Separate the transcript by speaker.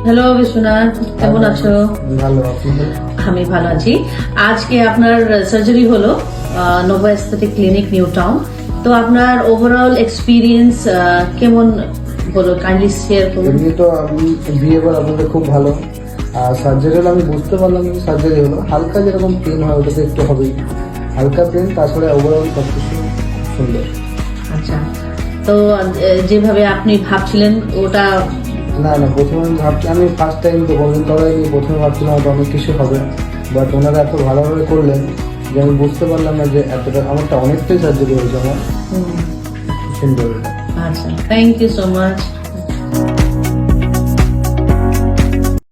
Speaker 1: Hello Biswanath, কেমন আছো?
Speaker 2: ভালো, আপনি?
Speaker 1: আমি ভালো আছি। আজকে আপনার সার্জারি হলো Nova aesthetic clinic new town. তো আপনার ওভারঅল এক্সপিরিয়েন্স কেমন হলো, কাইন্ডলি শেয়ার করুন।
Speaker 2: এমনি তো আমি বিহেভিয়ার আপনাদের খুব ভালো। আর সার্জারি হলো আমি বুঝতে পারলাম যে সার্জারি হলো হালকা যেরকম পেন হয় ওটাতে একটু হবেই, হালকা পেন, তাছাড়া ওভারঅল সব কিছু সুন্দর।
Speaker 1: আচ্ছা, তো যেভাবে আপনি ভাবছিলেন ওটা
Speaker 2: না না, প্রথমে আমি ভাবছি, আমি ফার্স্ট টাইম তো কোনদিন করাইনি, প্রথমে ভাবছিলাম হয়তো অনেক কিছু হবে, বাট ওনারা এত ভালোভাবে করলেন যে আমি বুঝতে পারলাম না যে এতটা আমারটা অনেকটাই সার্জারি হয়েছে আমার। সুন্দর।
Speaker 1: আচ্ছা, থ্যাংক ইউ সো মাচ।